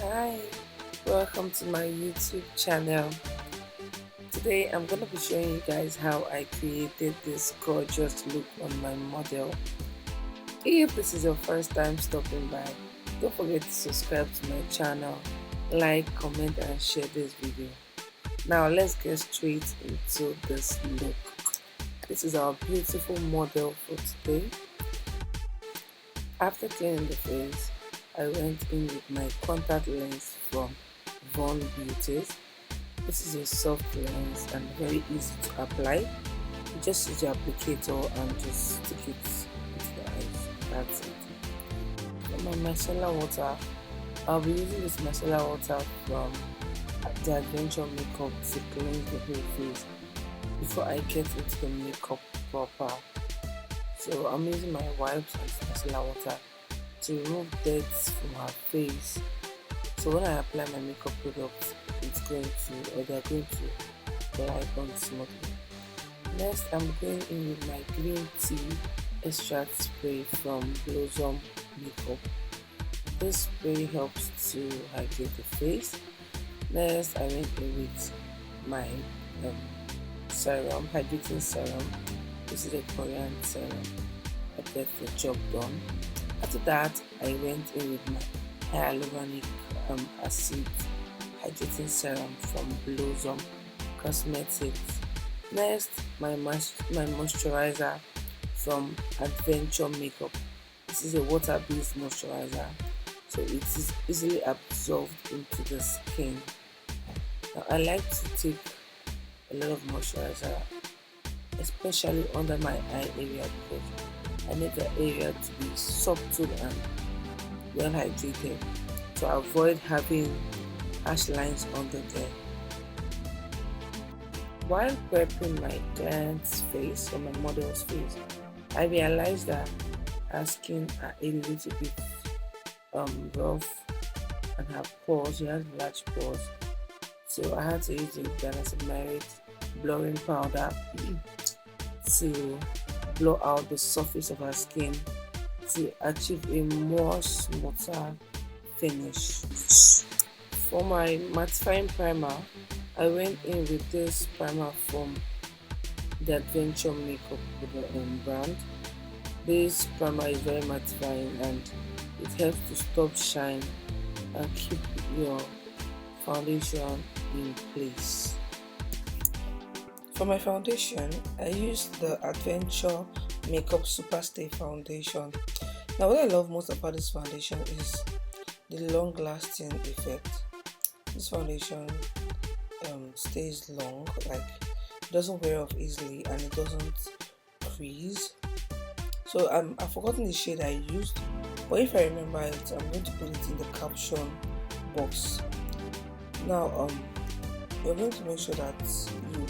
Hi, welcome to my YouTube channel. Today I'm going to be showing you guys how I created this gorgeous look on my model. If this is your first time stopping by, don't forget to subscribe to my channel, like, comment and share this video. Now let's get straight into this look. This is our beautiful model for today. After cleaning the face, I went in with my contact lens from Von Beauties. This is a soft lens and very easy to apply. You just use your applicator and just stick it into the eyes. That's it. For my micellar water, I'll be using this micellar water from the Adventure Makeup to cleanse the whole face before I get into the makeup proper. So I'm using my wipes and micellar water to remove dirt from her face. So when I apply my makeup product, they're going to glide on smoothly. Next, I'm going in with my green tea extract spray from Blossom Makeup. This spray helps to hydrate the face. Next, I went in with my serum, hydrating serum. This is a Korean serum that gets the job done. After that, I went in with my hyaluronic acid hydrating serum from Blossom Cosmetics. Next, my moisturizer from Adventure Makeup. This is a water-based moisturizer, so it is easily absorbed into the skin. Now, I like to take a lot of moisturizer, especially under my eye area, because I need the area to be subtle and well hydrated to avoid having harsh lines under there. While prepping my client's face or my model's face, I realized that her skin are a little bit rough and her pores, she has large pores. So I had to use the Ganasamite blurring powder to blur out the surface of her skin to achieve a more smoother finish. For my mattifying primer, I went in with this primer from the Adventure Makeup brand. This primer is very mattifying and it helps to stop shine and keep your foundation in place. For my foundation, I used the Adventure Makeup Superstay foundation. Now, what I love most about this foundation is the long-lasting effect. This foundation stays long, like it doesn't wear off easily and it doesn't crease. So I've forgotten the shade I used, but if I remember it, I'm going to put it in the caption box. Now you're going to make sure that you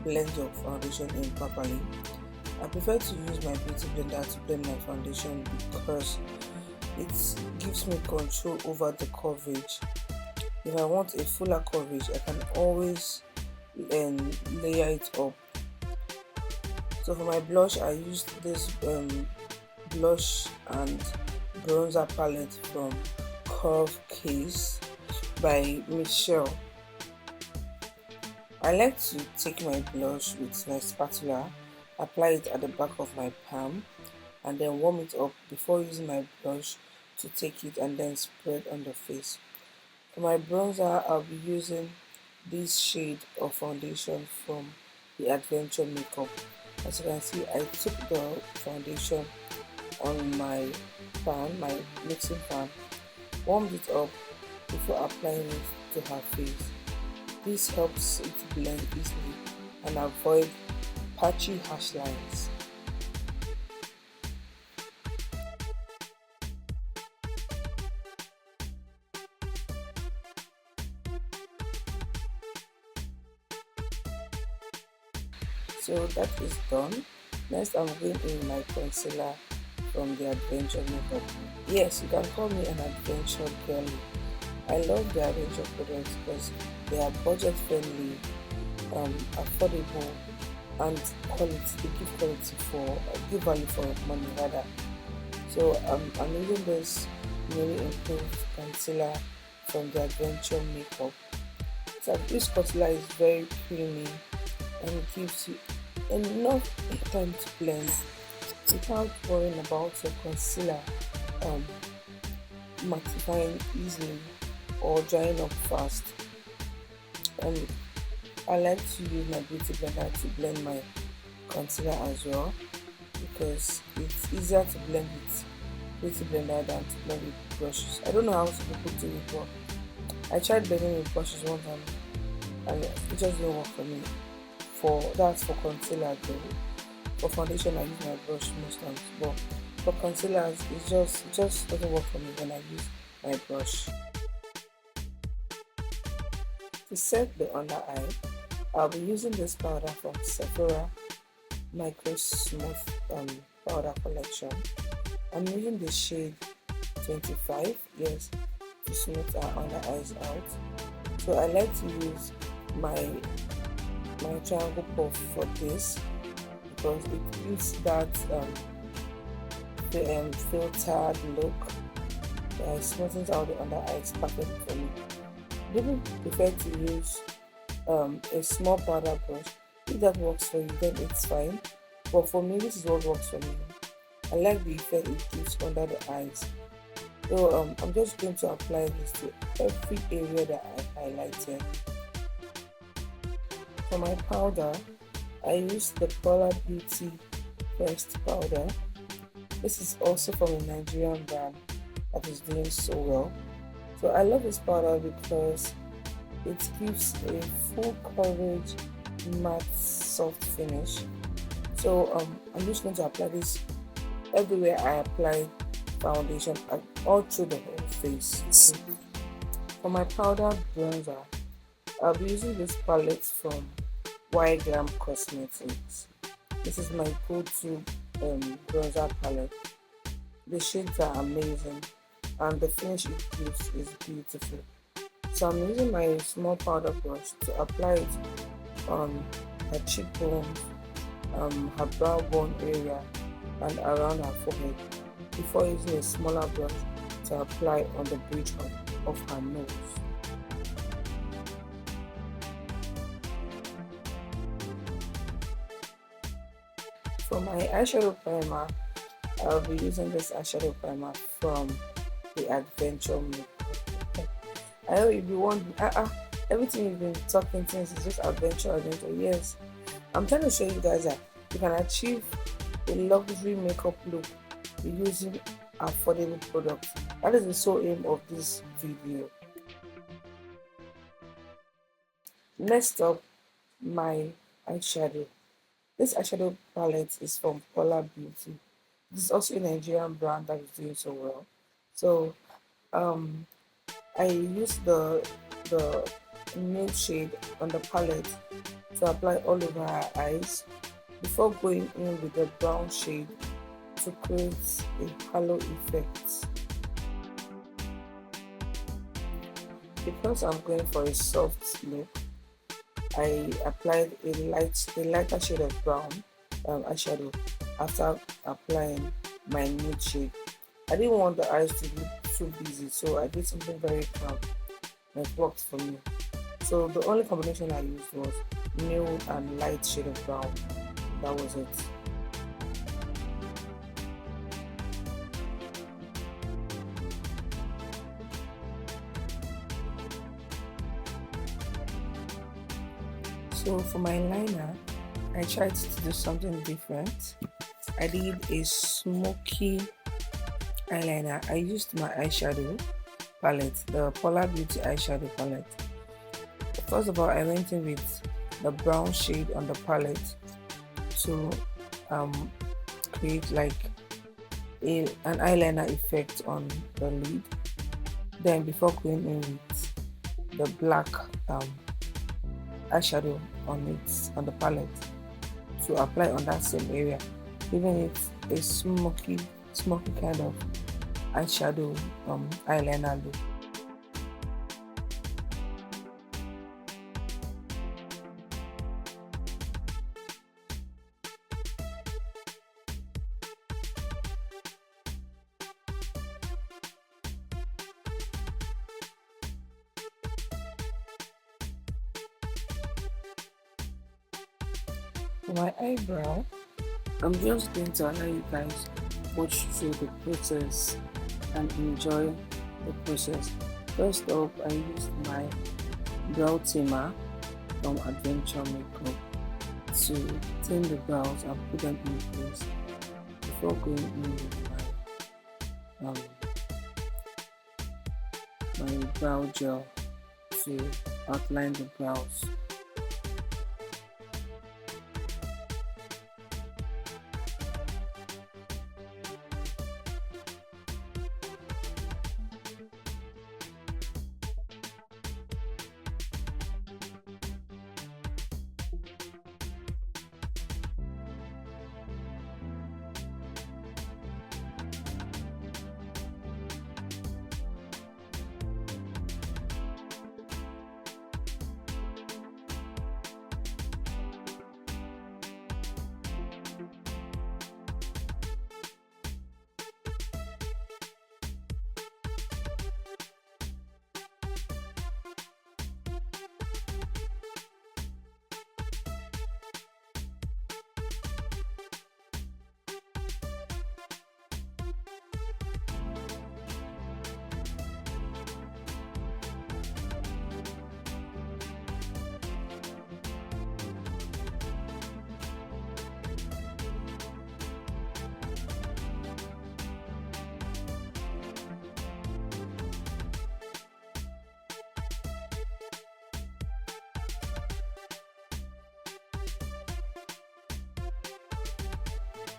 blend your foundation in properly. I prefer to use my beauty blender to blend my foundation because it gives me control over the coverage. If I want a fuller coverage, I can always layer it up. So for my blush, I used this blush and bronzer palette from Curve Case by Michelle. I like to take my blush with my spatula, apply it at the back of my palm, and then warm it up before using my brush to take it and then spread on the face. For my bronzer, I'll be using this shade of foundation from the Adventure Makeup. As you can see, I took the foundation on my pan, my mixing pan, warmed it up before applying it to her face. This helps it blend easily and avoid patchy harsh lines. So that is done. Next, I'm going in my concealer from the Adventure Makeup. Yes, you can call me an adventure girly. I love the Adventure products because they are budget friendly, affordable, and quality. They give value for money rather. So I'm using this newly improved concealer from the Adventure Makeup. So this concealer is very creamy and it gives you enough time to blend without worrying about your concealer um, mattifying easily or drying up fast. Um, I like to use my beauty blender to blend my concealer as well because it's easier to blend with beauty blender than to blend with brushes. I don't know how some people do it, but I tried blending with brushes one time and it just didn't work for me. That's for concealer though. For foundation I use my brush most times, but for concealers it just doesn't work for me when I use my brush. To set the under eye, I'll be using this powder from Sephora Micro Smooth Powder Collection. I'm using the shade 25, yes, to smooth our under eyes out. So I like to use my triangle puff for this because it gives that filtered look. It smoothens out the under eyes perfectly for me. People prefer to use a small powder brush. If that works for you, then it's fine. But for me, this is what works for me. I like the effect it gives under the eyes. So I'm just going to apply this to every area that I highlighted. For my powder, I use the Polar Beauty Pressed powder. This is also from a Nigerian brand that is doing so well. So I love this powder because it gives a full coverage matte soft finish. So I'm just going to apply this everywhere I apply foundation and all through the whole face. For my powder bronzer, I'll be using this palette from Glam Cosmetics. This is my go-to bronzer palette. The shades are amazing and the finish it gives is beautiful. So I'm using my small powder brush to apply it on her cheekbones, her brow bone area and around her forehead before using a smaller brush to apply on the bridge of her nose. For my eyeshadow primer, I'll be using this eyeshadow primer from the Adventure Makeup. I know you'll be wondering, everything you've been talking since is just adventure. Yes, I'm trying to show you guys that you can achieve a luxury makeup look using affordable products. That is the sole aim of this video. Next up, my eyeshadow. This eyeshadow palette is from Polar Beauty. This is also a Nigerian brand that is doing so well. So I use the nude shade on the palette to apply all over her eyes before going in with the brown shade to create a halo effect. Because I'm going for a soft look, I applied a lighter shade of brown eyeshadow after applying my nude shade. I didn't want the eyes to look too busy, so I did something very calm and it worked for me. So the only combination I used was nude and light shade of brown. That was it. So for my liner, I tried to do something different. I did a smoky eyeliner. I used my eyeshadow palette, the Polar Beauty eyeshadow palette. First of all, I went in with the brown shade on the palette to create like an eyeliner effect on the lid. Then before going in with the black eyeshadow on the palette to apply on that same area, giving it a smoky kind of eyeshadow eyeliner look. For my eyebrow, I'm just going to allow you guys watch through the process and enjoy the process. First up, I used my brow tamer from Adventure Makeup to thin the brows and put them in place before going in with um, my brow gel to outline the brows.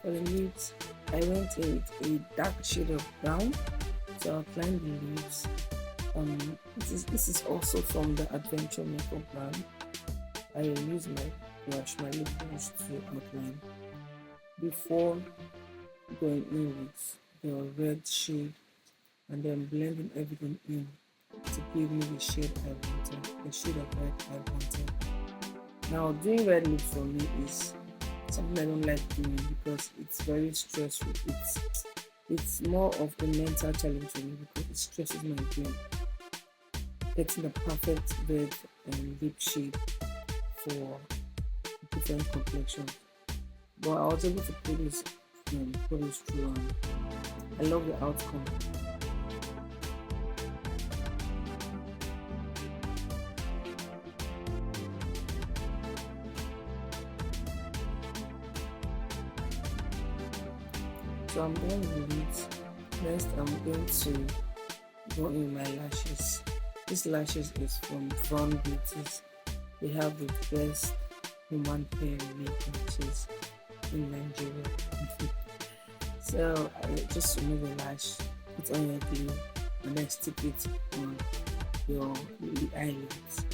For the lips, I went in with a dark shade of brown to outline the lips. This is also from the Adventure Makeup brand. I will use my lip brush to outline before going in with the red shade and then blending everything in to give me the shade I wanted, the shade of red I wanted. Now, doing red lips for me is something I don't like doing because it's very stressful. It's more of a mental challenge for me because it stresses my brain. Getting the perfect red lip shade for different complexions. But I was able to put this through and I love the outcome. So I'm done with it. Next, I'm going to go in my lashes. This lashes is from Von Beauties. They have the best human hair makeup lashes in Nigeria. So I just remove the lash, put on your glue, and then stick it on your eyelids.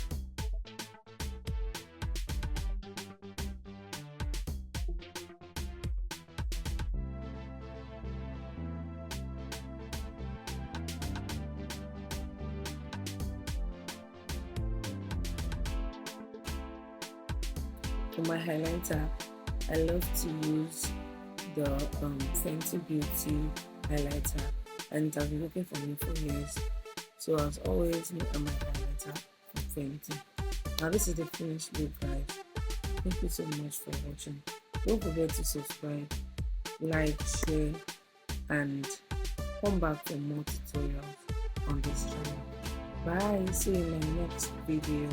For my highlighter, I love to use the Fenty Beauty highlighter, and it has been working for me for years. So as always, me and my highlighter from Fenty. Now this is the finished look, guys. Thank you so much for watching. Don't forget to subscribe, like, share, and come back for more tutorials on this channel. Bye. See you in my next video.